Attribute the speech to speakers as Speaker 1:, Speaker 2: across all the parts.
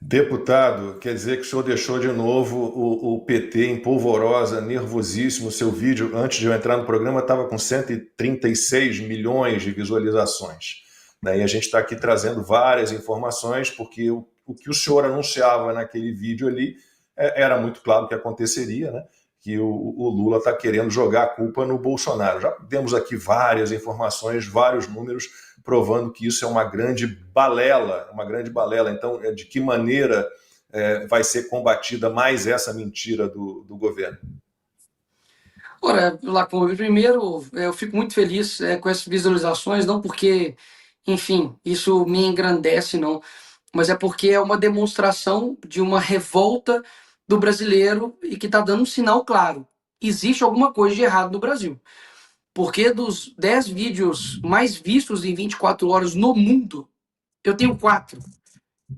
Speaker 1: Deputado, quer dizer que o senhor deixou de novo o PT em polvorosa, nervosíssimo. O seu vídeo, antes de eu entrar no programa, estava com 136 milhões de visualizações. Né? E a gente está aqui trazendo várias informações, porque o que o senhor anunciava naquele vídeo ali era muito claro que aconteceria, né? Que o Lula está querendo jogar a culpa no Bolsonaro. Já temos aqui várias informações, vários números provando que isso é uma grande balela, uma grande balela. Então, de que maneira vai ser combatida mais essa mentira do governo?
Speaker 2: Ora, Lacombe, primeiro, eu fico muito feliz com essas visualizações, não porque, enfim, isso me engrandece, não, mas é porque é uma demonstração de uma revolta do brasileiro e que está dando um sinal claro. Existe alguma coisa de errado no Brasil. Porque dos 10 vídeos mais vistos em 24 horas no mundo, eu tenho 4.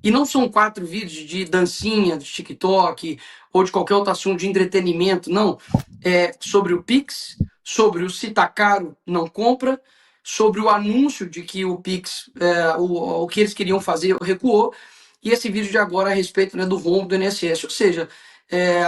Speaker 2: E não são 4 vídeos de dancinha, de TikTok ou de qualquer outro assunto de entretenimento, não. É sobre o Pix, sobre o se tá caro, não compra, sobre o anúncio de que o Pix, o que eles queriam fazer, recuou, e esse vídeo de agora a respeito, né, do rombo do INSS. Ou seja,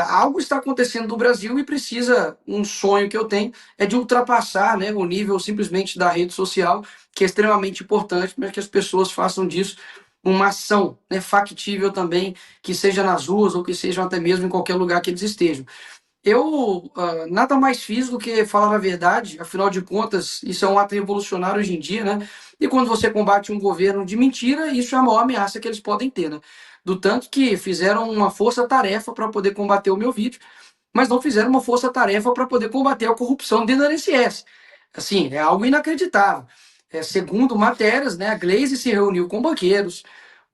Speaker 2: algo está acontecendo no Brasil e precisa, um sonho que eu tenho, é de ultrapassar, né, o nível simplesmente da rede social, que é extremamente importante, mas que as pessoas façam disso uma ação, né, factível também, que seja nas ruas ou que seja até mesmo em qualquer lugar que eles estejam. Eu nada mais fiz do que falar a verdade, afinal de contas, isso é um ato revolucionário hoje em dia, né? E quando você combate um governo de mentira, isso é a maior ameaça que eles podem ter, né? Do tanto que fizeram uma força-tarefa para poder combater o meu vídeo, mas não fizeram uma força-tarefa para poder combater a corrupção dentro da INSS. Assim, é algo inacreditável. Segundo matérias, né, a Glaze se reuniu com banqueiros,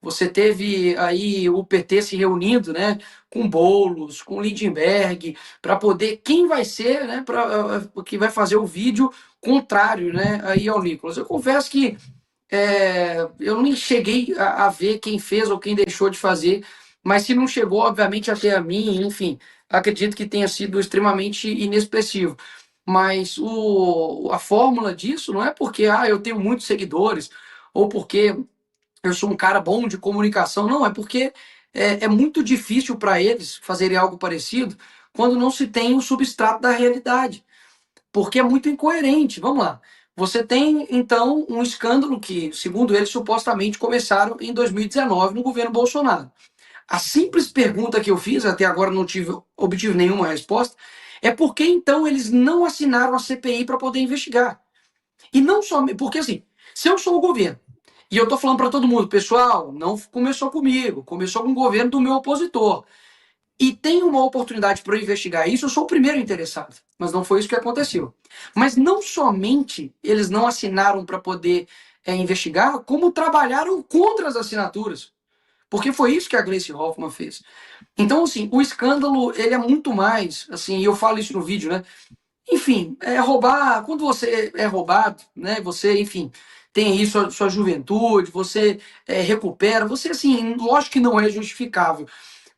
Speaker 2: você teve aí o PT se reunindo, né, com Boulos, com Lindenberg, para poder quem vai ser, né, que vai fazer o vídeo contrário, né, aí ao Nicolas. Eu confesso que eu nem cheguei a ver quem fez ou quem deixou de fazer, mas se não chegou, obviamente, até a mim, enfim, acredito que tenha sido extremamente inexpressivo. Mas a fórmula disso não é porque eu tenho muitos seguidores ou porque eu sou um cara bom de comunicação, não, é porque é muito difícil para eles fazerem algo parecido quando não se tem o substrato da realidade, porque é muito incoerente. Vamos lá. Você tem, então, um escândalo que, segundo eles, supostamente começaram em 2019 no governo Bolsonaro. A simples pergunta que eu fiz, até agora não obtive nenhuma resposta, é por que então eles não assinaram a CPI para poder investigar? E não só, porque assim, se eu sou o governo, e eu tô falando para todo mundo, pessoal, não começou comigo, começou com o governo do meu opositor. E tem uma oportunidade para eu investigar isso, eu sou o primeiro interessado. Mas não foi isso que aconteceu. Mas não somente eles não assinaram para poder investigar, como trabalharam contra as assinaturas. Porque foi isso que a Gleice Hoffmann fez. Então, assim, o escândalo, ele é muito mais, assim, e eu falo isso no vídeo, né? Enfim, roubar, quando você é roubado, né? Você, enfim, tem aí sua juventude, você recupera, você, assim, lógico que não é justificável.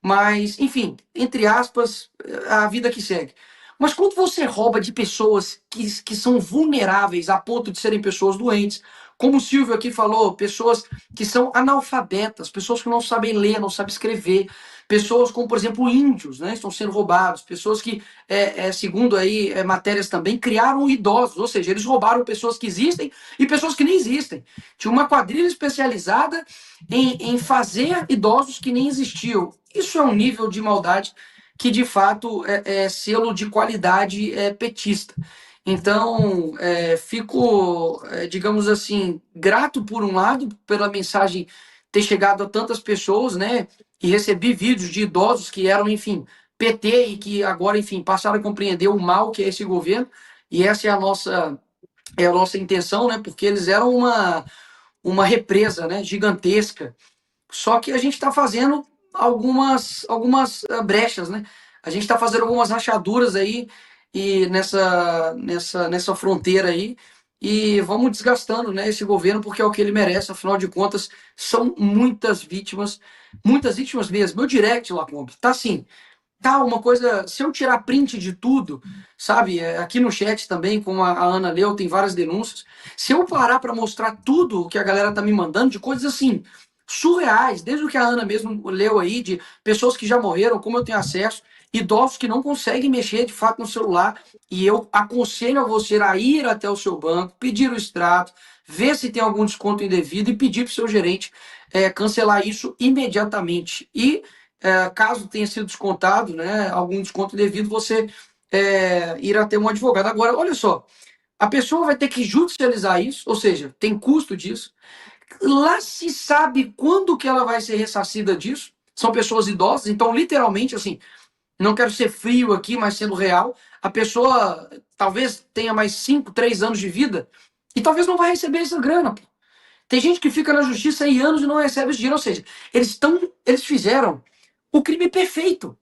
Speaker 2: Mas, enfim, entre aspas, a vida que segue. Mas quando você rouba de pessoas que são vulneráveis a ponto de serem pessoas doentes, como o Silvio aqui falou, pessoas que são analfabetas, pessoas que não sabem ler, não sabem escrever, pessoas como, por exemplo, índios, né, estão sendo roubados, pessoas que, segundo aí matérias também, criaram idosos, ou seja, eles roubaram pessoas que existem e pessoas que nem existem. Tinha uma quadrilha especializada em fazer idosos que nem existiam. Isso é um nível de maldade que, de fato, é selo de qualidade petista. Então, fico, digamos assim, grato, por um lado, pela mensagem ter chegado a tantas pessoas, né? E recebi vídeos de idosos que eram, enfim, PT e que agora, enfim, passaram a compreender o mal que é esse governo. E essa é a nossa intenção, né? Porque eles eram uma represa, né, gigantesca, só que a gente está fazendo algumas brechas, né? A gente está fazendo algumas rachaduras aí e nessa fronteira aí e vamos desgastando, né, esse governo porque é o que ele merece. Afinal de contas, são muitas vítimas mesmo. Meu direct, Lacombe, tá assim, tá uma coisa. Se eu tirar print de tudo, sabe? Aqui no chat também, como a Ana leu, tem várias denúncias. Se eu parar para mostrar tudo o que a galera tá me mandando, de coisas assim surreais, desde o que a Ana mesmo leu aí, de pessoas que já morreram, como eu tenho acesso, idosos que não conseguem mexer de fato no celular, e eu aconselho a você a ir até o seu banco, pedir o extrato, ver se tem algum desconto indevido e pedir para o seu gerente cancelar isso imediatamente. E caso tenha sido descontado, né, algum desconto indevido, você irá ter um advogado. Agora, olha só, a pessoa vai ter que judicializar isso, ou seja, tem custo disso. Lá se sabe quando que ela vai ser ressarcida disso. São pessoas idosas, então literalmente assim, não quero ser frio aqui, mas sendo real, a pessoa talvez tenha mais 5, 3 anos de vida e talvez não vai receber essa grana. Pô. Tem gente que fica na justiça aí anos e não recebe esse dinheiro, ou seja, eles fizeram o crime perfeito,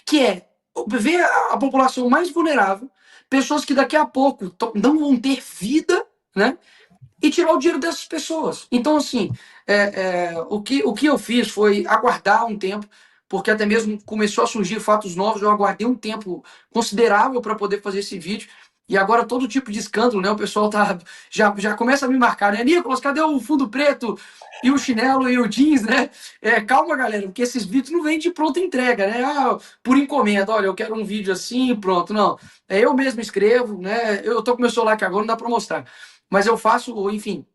Speaker 2: que é ver a população mais vulnerável, pessoas que daqui a pouco não vão ter vida, né? E tirar o dinheiro dessas pessoas. Então, assim, o que eu fiz foi aguardar um tempo, porque até mesmo começou a surgir fatos novos, eu aguardei um tempo considerável para poder fazer esse vídeo. E agora todo tipo de escândalo, né? O pessoal já começa a me marcar, né? Nicolas, cadê o fundo preto e o chinelo e o jeans, né? Calma, galera, porque esses vídeos não vêm de pronta entrega, né? Ah, por encomenda, olha, eu quero um vídeo assim e pronto. Não, eu mesmo escrevo, né? Eu tô com meu celular aqui agora, não dá para mostrar. Mas eu faço, enfim,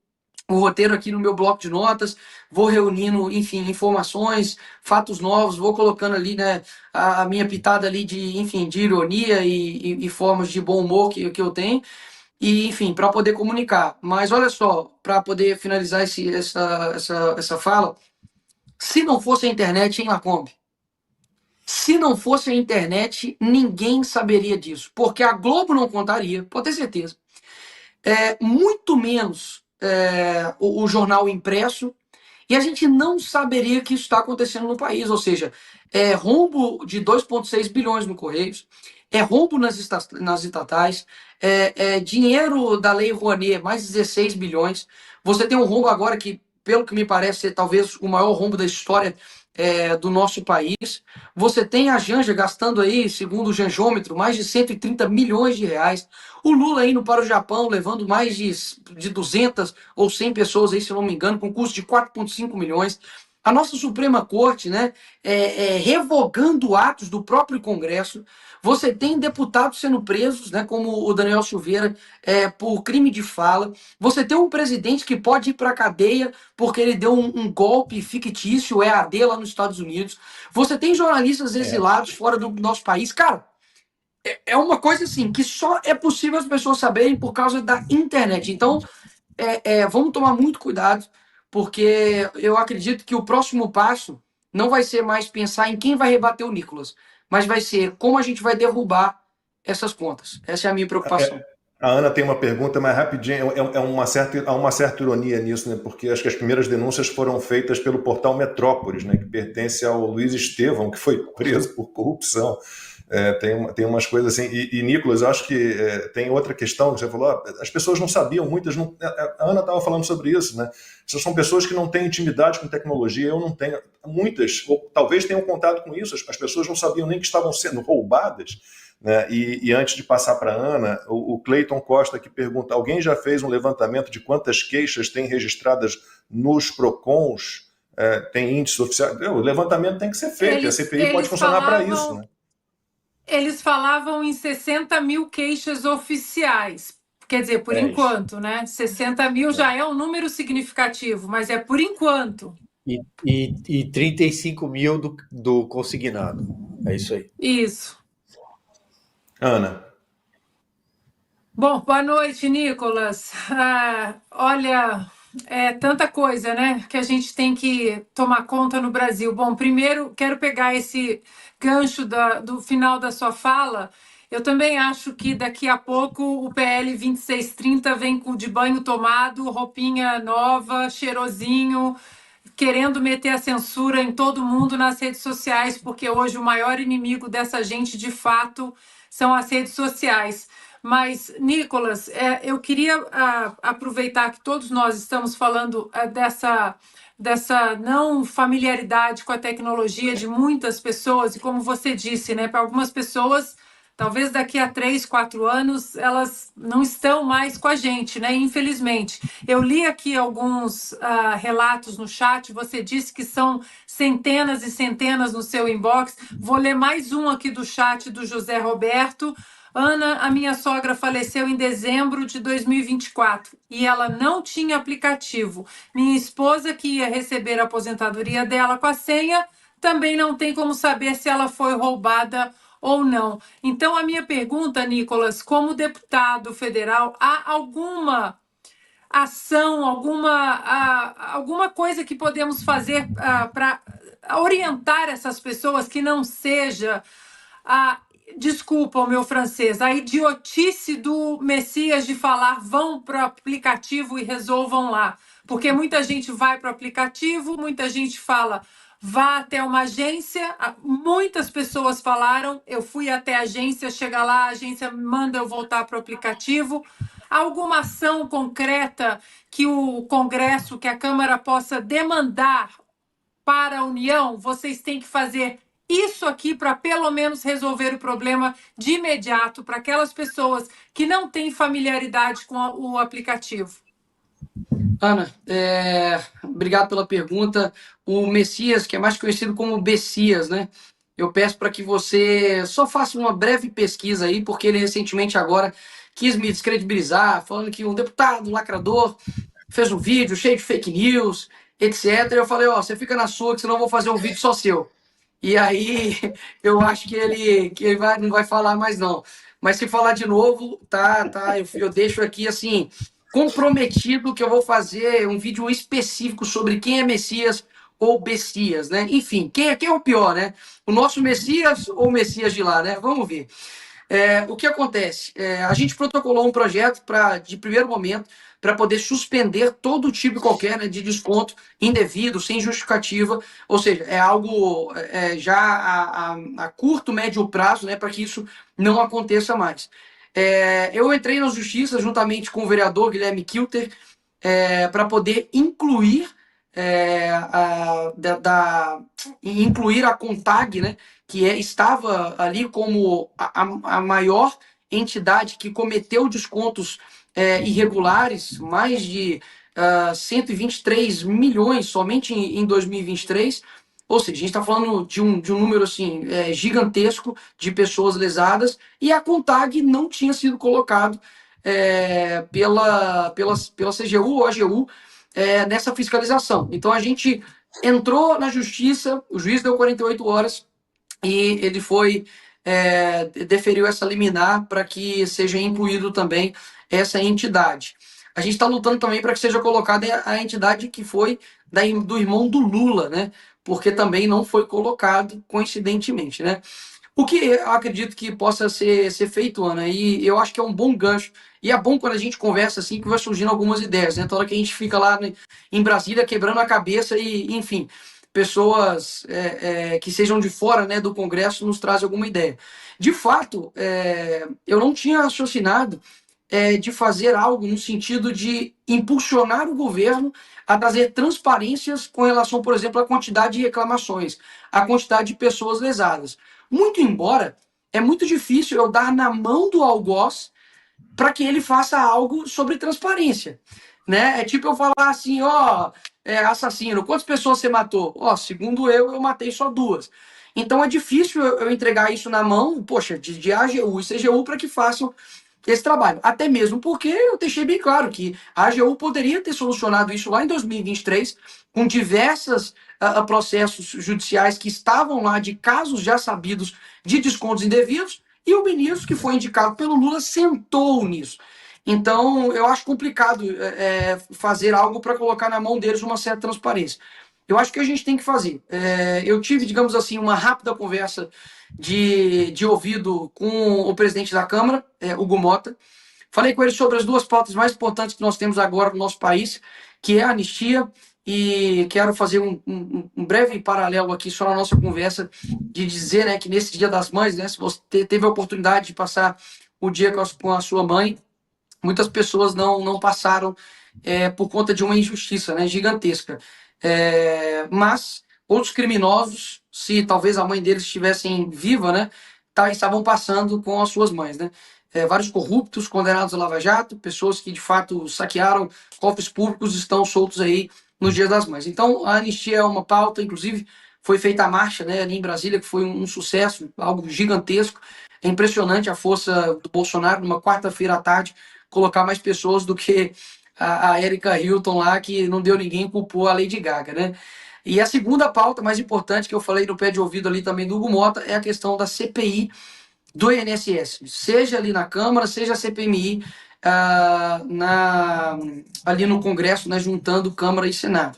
Speaker 2: o roteiro aqui no meu bloco de notas, vou reunindo, enfim, informações, fatos novos, vou colocando ali, né, a minha pitada ali de, enfim, de ironia e formas de bom humor que eu tenho, e, enfim, para poder comunicar. Mas olha só, para poder finalizar essa fala, se não fosse a internet, hein, Lacombe? Se não fosse a internet, ninguém saberia disso, porque a Globo não contaria, pode ter certeza. Muito menos o jornal impresso, e a gente não saberia que isso está acontecendo no país, ou seja, rombo de 2,6 bilhões no Correios, rombo nas estatais, dinheiro da Lei Rouanet, mais 16 bilhões. Você tem um rombo agora que, pelo que me parece, é talvez o maior rombo da história do nosso país. Você tem a Janja gastando aí, segundo o Janjômetro, mais de 130 milhões de reais. O Lula indo para o Japão, levando mais de 200 ou 100 pessoas aí, se eu não me engano, com custo de 4,5 milhões. A nossa Suprema Corte, né, revogando atos do próprio Congresso. Você tem deputados sendo presos, né, como o Daniel Silveira, por crime de fala. Você tem um presidente que pode ir para a cadeia porque ele deu um golpe fictício, EAD, lá nos Estados Unidos. Você tem jornalistas exilados fora do nosso país. Cara, é uma coisa assim que só é possível as pessoas saberem por causa da internet. Então, vamos tomar muito cuidado, porque eu acredito que o próximo passo não vai ser mais pensar em quem vai rebater o Nicolas, mas vai ser como a gente vai derrubar essas contas. Essa é a minha preocupação.
Speaker 1: A Ana tem uma pergunta, mas rapidinho, há uma certa ironia nisso, né? Porque acho que as primeiras denúncias foram feitas pelo portal Metrópolis, né? Que pertence ao Luiz Estevão, que foi preso por corrupção. Tem umas coisas assim. E Nicolas, eu acho que tem outra questão que você falou, as pessoas não sabiam, muitas não. A Ana estava falando sobre isso, né? Essas são pessoas que não têm intimidade com tecnologia, eu não tenho. Muitas, ou talvez tenham contato com isso, as pessoas não sabiam nem que estavam sendo roubadas. Né? E antes de passar para a Ana, o Cleiton Costa que pergunta: alguém já fez um levantamento de quantas queixas tem registradas nos PROCONs? Tem índice oficial? O levantamento tem que ser feito, a CPI pode funcionar para isso. Né?
Speaker 3: Eles falavam em 60 mil queixas oficiais. Quer dizer, por enquanto, isso. Né? 60 mil já é um número significativo, mas é por enquanto.
Speaker 4: E 35 mil do consignado. É isso aí.
Speaker 3: Isso.
Speaker 1: Ana.
Speaker 3: Bom, boa noite, Nicolas. Olha, tanta coisa, né, que a gente tem que tomar conta no Brasil. Bom, primeiro, quero pegar esse gancho do final da sua fala. Eu também acho que daqui a pouco o PL 2630 vem de banho tomado, roupinha nova, cheirosinho, querendo meter a censura em todo mundo nas redes sociais, porque hoje o maior inimigo dessa gente, de fato, são as redes sociais. Mas, Nicolas, eu queria aproveitar que todos nós estamos falando dessa não familiaridade com a tecnologia de muitas pessoas, e como você disse, né, para algumas pessoas Talvez daqui a 3, 4 anos elas não estão mais com a gente, né? Infelizmente. Eu li aqui alguns relatos no chat, você disse que são centenas e centenas no seu inbox. Vou ler mais um aqui do chat do José Roberto. Ana, a minha sogra faleceu em dezembro de 2024 e ela não tinha aplicativo. Minha esposa, que ia receber a aposentadoria dela com a senha, também não tem como saber se ela foi roubada ou não. Então, a minha pergunta, Nicolas, como deputado federal, há alguma ação, alguma coisa que podemos fazer para orientar essas pessoas que não seja a desculpa o meu francês, a idiotice do Messias de falar vão para o aplicativo e resolvam lá. Porque muita gente vai para o aplicativo, muita gente fala vá até uma agência. Muitas pessoas falaram, eu fui até a agência, chega lá, a agência manda eu voltar para o aplicativo. Alguma ação concreta que o Congresso, que a Câmara possa demandar para a União? Vocês têm que fazer isso aqui para pelo menos resolver o problema de imediato para aquelas pessoas que não têm familiaridade com o aplicativo.
Speaker 2: Ana, obrigado pela pergunta. O Messias, que é mais conhecido como Bessias, né? Eu peço para que você só faça uma breve pesquisa aí, porque ele recentemente agora quis me descredibilizar, falando que um deputado lacrador fez um vídeo cheio de fake news, etc. Eu falei, ó, você fica na sua, que senão eu vou fazer um vídeo só seu. E aí eu acho que ele não vai falar mais, não. Mas se falar de novo, tá, eu deixo aqui assim, comprometido que eu vou fazer um vídeo específico sobre quem é Messias ou Bessias, né? Enfim, quem é o pior, né? O nosso Messias ou o Messias de lá, né? Vamos ver. O que acontece? A gente protocolou um projeto de primeiro momento para poder suspender todo tipo qualquer, né, de desconto indevido, sem justificativa, ou seja, é algo já a curto, médio prazo, né, para que isso não aconteça mais. Eu entrei na justiça juntamente com o vereador Guilherme Kilter para poder incluir incluir a CONTAG, né, que estava ali como a maior entidade que cometeu descontos irregulares, mais de 123 milhões somente em 2023. Ou seja, a gente está falando de um número assim, gigantesco de pessoas lesadas, e a CONTAG não tinha sido colocado pela CGU ou AGU nessa fiscalização. Então a gente entrou na justiça, o juiz deu 48 horas e ele deferiu essa liminar para que seja incluído também essa entidade. A gente está lutando também para que seja colocada a entidade que foi do irmão do Lula, né? Porque também não foi colocado, coincidentemente, né? O que eu acredito que possa ser feito, Ana, e eu acho que é um bom gancho, e é bom quando a gente conversa assim, que vai surgindo algumas ideias, né? Toda hora que a gente fica lá em Brasília quebrando a cabeça e, enfim, pessoas que sejam de fora, né, do Congresso nos trazem alguma ideia. De fato, eu não tinha raciocinado de fazer algo no sentido de impulsionar o governo a trazer transparências com relação, por exemplo, à quantidade de reclamações, à quantidade de pessoas lesadas. Muito embora, é muito difícil eu dar na mão do algoz para que ele faça algo sobre transparência. Né? É tipo eu falar assim, assassino, quantas pessoas você matou? Segundo eu matei só 2. Então é difícil eu entregar isso na mão, poxa, de AGU e CGU para que façam esse trabalho. Até mesmo porque eu deixei bem claro que a AGU poderia ter solucionado isso lá em 2023, com diversos processos judiciais que estavam lá de casos já sabidos de descontos indevidos, e o ministro que foi indicado pelo Lula sentou nisso. Então, eu acho complicado fazer algo para colocar na mão deles uma certa transparência. Eu acho que a gente tem que fazer. Eu tive, digamos assim, uma rápida conversa de ouvido com o presidente da Câmara, Hugo Mota. Falei com ele sobre as 2 pautas mais importantes que nós temos agora no nosso país, que é a anistia, e quero fazer um breve paralelo aqui só na nossa conversa, de dizer, né, que nesse Dia das Mães, né, se você teve a oportunidade de passar o dia com a sua mãe, muitas pessoas não passaram por conta de uma injustiça, né, gigantesca. Mas outros criminosos, se talvez a mãe deles estivessem viva, né, estavam passando com as suas mães, né? Vários corruptos condenados a Lava Jato, pessoas que de fato saquearam cofres públicos, estão soltos aí no Dia das Mães. Então, a anistia é uma pauta, inclusive foi feita a marcha, né, ali em Brasília, que foi um sucesso, algo gigantesco. É impressionante a força do Bolsonaro, numa quarta-feira à tarde, colocar mais pessoas do que a Erika Hilton lá, que não deu ninguém, culpou a Lady Gaga, né? E a segunda pauta mais importante, que eu falei no pé de ouvido ali também do Hugo Mota, é a questão da CPI do INSS, seja ali na Câmara, seja a CPMI ali no Congresso, né, juntando Câmara e Senado.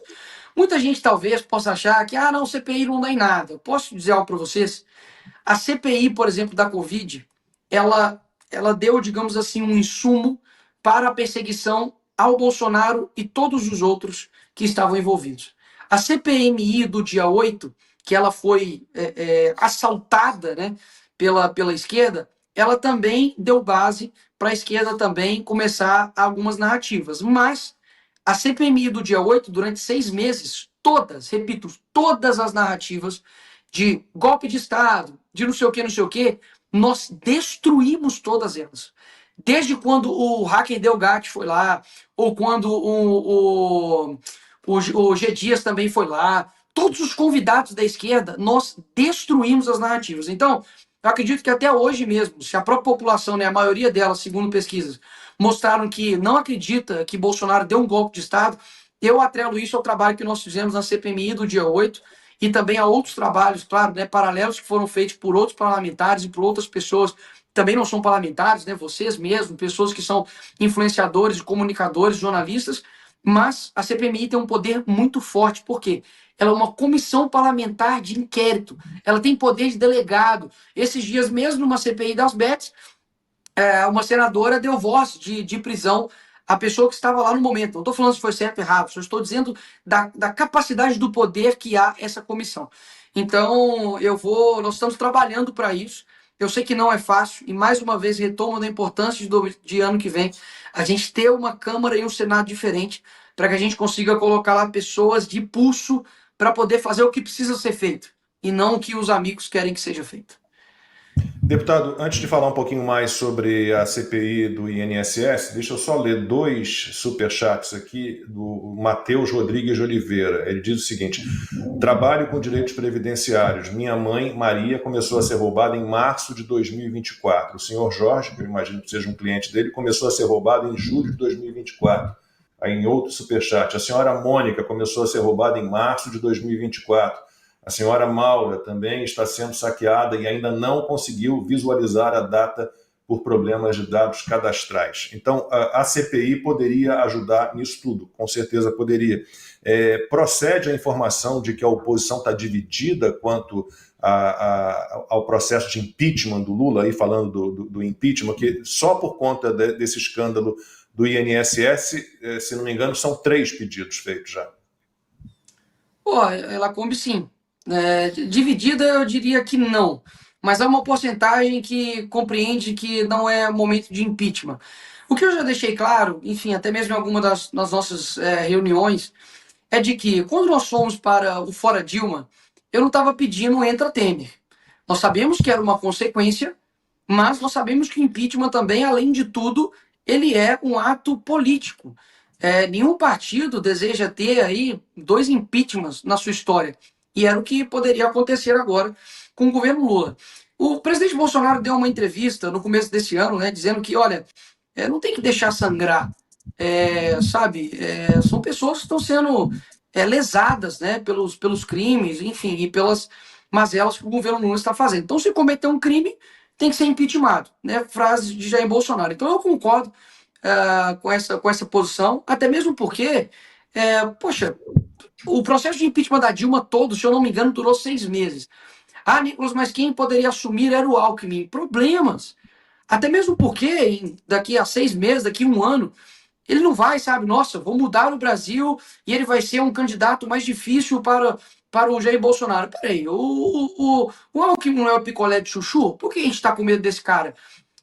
Speaker 2: Muita gente talvez possa achar que, não, CPI não dá em nada. Eu posso dizer algo para vocês? A CPI, por exemplo, da Covid, ela deu, digamos assim, um insumo para a perseguição ao Bolsonaro e todos os outros que estavam envolvidos. A CPMI do dia 8, que ela foi assaltada, né, pela esquerda, ela também deu base para a esquerda também começar algumas narrativas. Mas a CPMI do dia 8, durante 6 meses, todas, repito, todas as narrativas de golpe de Estado, de não sei o que, nós destruímos todas elas. Desde quando o hacker Delgatti foi lá, ou quando o G. Dias também foi lá, todos os convidados da esquerda, nós destruímos as narrativas. Então, eu acredito que até hoje mesmo, se a própria população, né, a maioria delas, segundo pesquisas, mostraram que não acredita que Bolsonaro deu um golpe de Estado, eu atrelo isso ao trabalho que nós fizemos na CPMI do dia 8 e também a outros trabalhos, claro, né, paralelos que foram feitos por outros parlamentares e por outras pessoas que também não são parlamentares, né, vocês mesmos, pessoas que são influenciadores, comunicadores, jornalistas, mas a CPMI tem um poder muito forte, por quê? Ela é uma comissão parlamentar de inquérito, ela tem poder de delegado. Esses dias mesmo, numa CPI das Bets, uma senadora deu voz de prisão à pessoa que estava lá no momento. Não estou falando se foi certo ou errado, só estou dizendo da capacidade do poder que há essa comissão. Então, nós estamos trabalhando para isso. Eu sei que não é fácil, e mais uma vez retomo da importância de ano que vem a gente ter uma Câmara e um Senado diferente, para que a gente consiga colocar lá pessoas de pulso para poder fazer o que precisa ser feito, e não o que os amigos querem que seja feito.
Speaker 1: Deputado, antes de falar um pouquinho mais sobre a CPI do INSS, deixa eu só ler 2 superchats aqui do Matheus Rodrigues de Oliveira. Ele diz o seguinte: trabalho com direitos previdenciários. Minha mãe, Maria, começou a ser roubada em março de 2024. O senhor Jorge, que eu imagino que seja um cliente dele, começou a ser roubado em julho de 2024. Aí em outro superchat, a senhora Mônica começou a ser roubada em março de 2024. A senhora Maura também está sendo saqueada e ainda não conseguiu visualizar a data por problemas de dados cadastrais. Então, a CPI poderia ajudar nisso tudo, com certeza poderia. Procede a informação de que a oposição está dividida quanto ao processo de impeachment do Lula, aí falando do impeachment, que só por conta desse escândalo do INSS, se não me engano, são 3 pedidos feitos já.
Speaker 2: Lacombe, sim. Dividida, eu diria que não. Mas há uma porcentagem que compreende que não é momento de impeachment. O que eu já deixei claro, enfim, até mesmo em alguma das nossas reuniões, é de que quando nós fomos para o Fora Dilma, eu não estava pedindo entra Temer. Nós sabemos que era uma consequência, mas nós sabemos que o impeachment também, além de tudo, ele é um ato político. Nenhum partido deseja ter aí 2 impeachments na sua história. E era o que poderia acontecer agora com o governo Lula. O presidente Bolsonaro deu uma entrevista no começo desse ano, né, dizendo que, olha, não tem que deixar sangrar, sabe? São pessoas que estão sendo lesadas, né, pelos crimes, enfim, e pelas mazelas que o governo Lula está fazendo. Então, se cometer um crime, tem que ser impeachmentado, né? Frase de Jair Bolsonaro. Então, eu concordo com essa posição, até mesmo porque, poxa, o processo de impeachment da Dilma todo, se eu não me engano, durou 6 meses. Nicolas, mas quem poderia assumir era o Alckmin. Problemas. Até mesmo porque daqui a 6 meses, daqui a 1 ano, ele não vai, sabe, nossa, vou mudar o Brasil e ele vai ser um candidato mais difícil para o Jair Bolsonaro. Peraí, o Alckmin não é o picolé de chuchu? Por que a gente está com medo desse cara?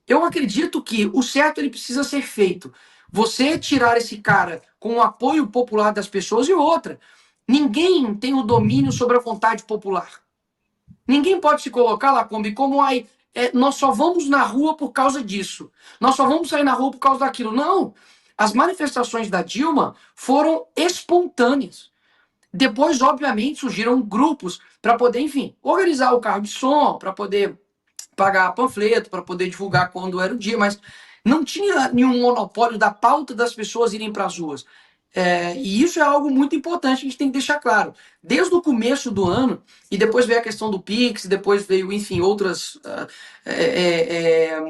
Speaker 2: Eu acredito que o certo ele precisa ser feito. Você tirar esse cara com o apoio popular das pessoas e outra. Ninguém tem o domínio sobre a vontade popular. Ninguém pode se colocar, Lacombe, como nós só vamos na rua por causa disso, nós só vamos sair na rua por causa daquilo. Não, as manifestações da Dilma foram espontâneas. Depois, obviamente, surgiram grupos para poder, enfim, organizar o carro de som, para poder pagar panfleto, para poder divulgar quando era o dia, mas não tinha nenhum monopólio da pauta das pessoas irem para as ruas. E isso é algo muito importante, a gente tem que deixar claro. Desde o começo do ano, e depois veio a questão do Pix, depois veio, enfim, outras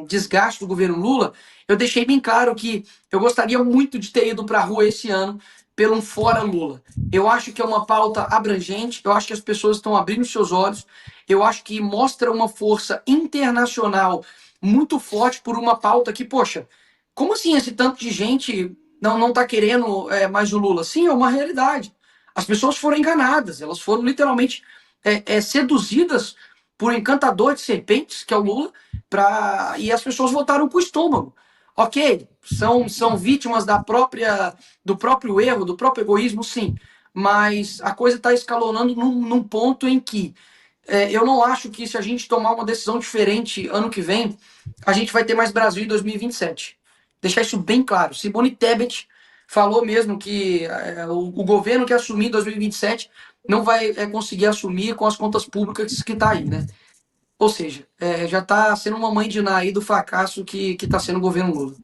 Speaker 2: desgastes do governo Lula, eu deixei bem claro que eu gostaria muito de ter ido para a rua esse ano pelo um Fora Lula. Eu acho que é uma pauta abrangente, eu acho que as pessoas estão abrindo seus olhos, eu acho que mostra uma força internacional muito forte por uma pauta que, poxa, como assim esse tanto de gente não está querendo mais o Lula? Sim, é uma realidade. As pessoas foram enganadas, elas foram literalmente seduzidas por um encantador de serpentes, que é o Lula, e as pessoas votaram com o estômago. Ok, são vítimas do próprio erro, do próprio egoísmo, sim. Mas a coisa está escalonando num ponto em que eu não acho que se a gente tomar uma decisão diferente ano que vem, a gente vai ter mais Brasil em 2027. Deixar isso bem claro. Simone Tebet falou mesmo que o governo que assumir em 2027 não vai conseguir assumir com as contas públicas que está aí, né? Ou seja, já está sendo uma mãe de Ná aí do fracasso que está sendo o governo Lula.